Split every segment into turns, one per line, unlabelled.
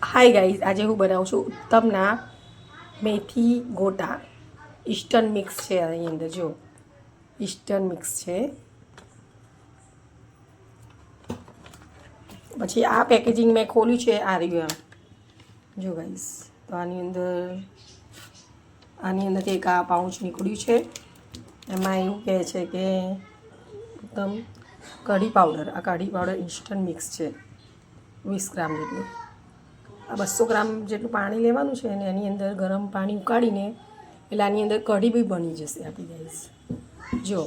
Hi guys, આજે હું બનાવું છું ઉત્તમના મેથી ગોટા. ઈસ્ટર્ન મિક્સ છે આની અંદર. જો ઈસ્ટર્ન મિક્સ છે. પછી આ પેકેજિંગ મેં ખોલ્યું છે આ રહ્યું આમ. જો ગાઈઝ, તો આની અંદરથી એક આ પાઉચ નીકળ્યું છે. એમાં એવું કહે છે કે ઉત્તમ કઢી પાવડર. આ કઢી પાવડર ઈસ્ટર્ન મિક્સ છે, 20 ગ્રામ જેટલું. આ 200 ગ્રામ જેટલું પાણી લેવાનું છે અને એની અંદર ગરમ પાણી ઉકાળીને એટલે આની અંદર કઢી બી બની જશે આપણી ગાઈસ. જો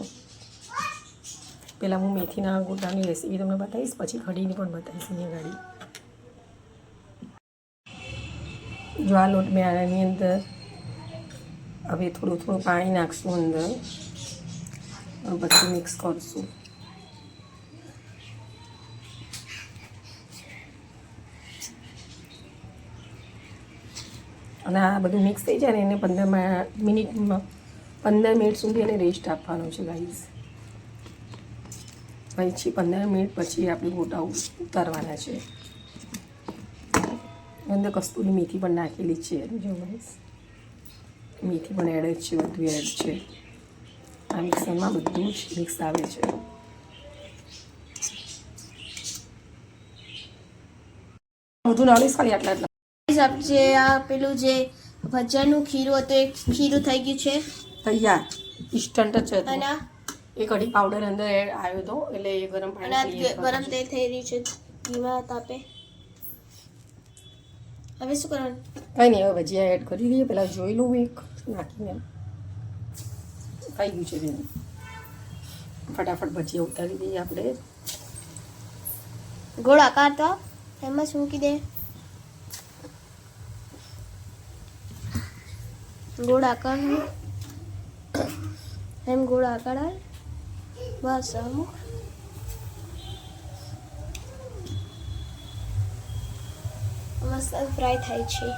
પહેલાં હું મેથીના ગોટાની રેસીપી તમને બતાવીશ, પછી કઢીની પણ બતાવીશ અહીંયા ગાડી. જો આ લોટ મેં આની અંદર હવે થોડું પાણી નાખશું અંદર, પછી મિક્સ કરશું. અને આ બધું મિક્સ થઈ જાય ને એને 15 મિનિટ સુધી એને રેસ્ટ આપવાનો છે ગાઈઝ. પછી 15 મિનિટ પછી આપણે ગોટા ઉતારવાના છે. અંદર કસ્તુરી મેથી પણ નાખેલી છે. જો ગાઈઝ, મેથી પણ એડ છે, બધું એડ છે. આ મિક્સરમાં બધું જ મિક્સ આવે છે. બધું નાખીશ ખાલી આટલા.
જે આ પેલું જે ભજીયાનું ખીરું હતું એ ખીરું થઈ ગયું છે
તૈયાર. ઇન્સ્ટન્ટ જ છે.
અને
એ કઢી પાવડર અંદર આવ્યો હતો એટલે એ ગરમ પાણી
ગરમ તેલ થઈ રહ્યું છે ધીમા તાપે. હવે શું કરવાનું?
કંઈ નહીં, હવે ભજીયા એડ કરી દઈએ. પહેલાં જોઈ લઉં એક નાખીને. થઈ ગયું છે બેન. ફટાફટ ભજીયા ઉતારી દઈએ આપણે.
ગોળ આકાર તો એમાં જ મૂકી દે. ગોળ આકાર એમ ગોળ આકાર બસ અમુક મસ્ત ફ્રાય થાય છે.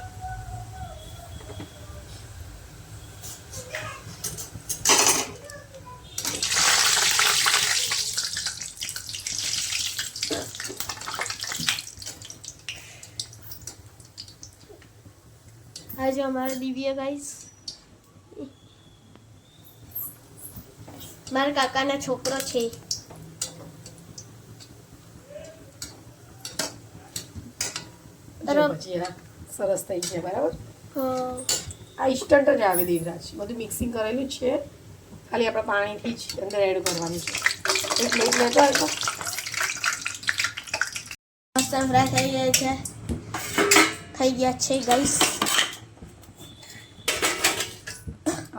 આજે અમારા દિવ્ય ગાઈસ, મારા કાકાના છોકરો છે.
ભજીયા સરસ થઈ ગયા. બરાબર. આ ઇન્સ્ટન્ટ જ આવે દેવરાજ. બધું મિક્સિંગ કરેલું જ છે, ખાલી આપણે પાણીથી જ અંદર એડ કરવાનું છે. એક પ્લેટ લેતો આવ્યો.
મસ્ત ફ્રાય થઈ ગયા છે ગાઈસ.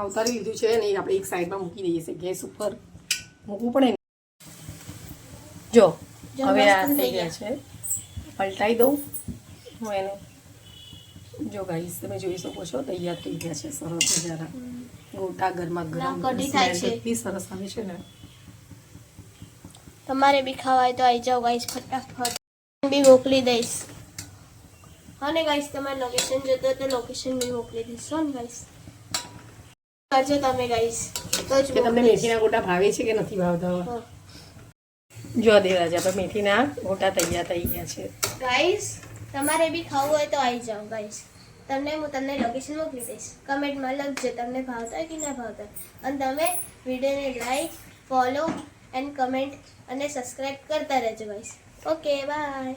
ઉતારી લીધું છે ને આપણે એક સાઈડમાં મૂકી દઈએ છીએ. ગેસ ઉપર મૂકવું પડે ને. જો હવે આ થઈ ગયા છે. પલટાઈ દઉં હું એને. જો ગાઈસ, તમે જોઈ શકો છો તૈયાર થઈ ગયા છે. સરસ મજાના ગોટા ગરમા ગરમ. એટલી સરસ આવે છે ને.
તમારે બી ખાવા હોય તો આવી જાઓ ગાઈસ, ફટાફટ બી મોકલી દઈશ. અને ગાઈસ, તમારે લોકેશન જોતો તો લોકેશન બી મોકલી દઈશ ને ગાઈસ. કરજો તમે ગાઈસ. તો જ
તમને મેથીના ગોટા ભાવે છે કે નથી ભાવતા? જો દેવરાજ, આપણે મેથીના ગોટા તૈયાર થઈ ગયા છે
ગાઈસ. તમારે બી ખાવું હોય તો આવી જાઓ ગાઈસ. હું તમને લોકેશન મોકલી દઈશ. કમેન્ટમાં લખજો તમને ભાવતા કે ના ભાવતા. અને તમે વિડીયોને લાઈક, ફોલો એન્ડ કમેન્ટ અને સબસ્ક્રાઈબ કરતા રહેજો ગાઈસ. Okay, by.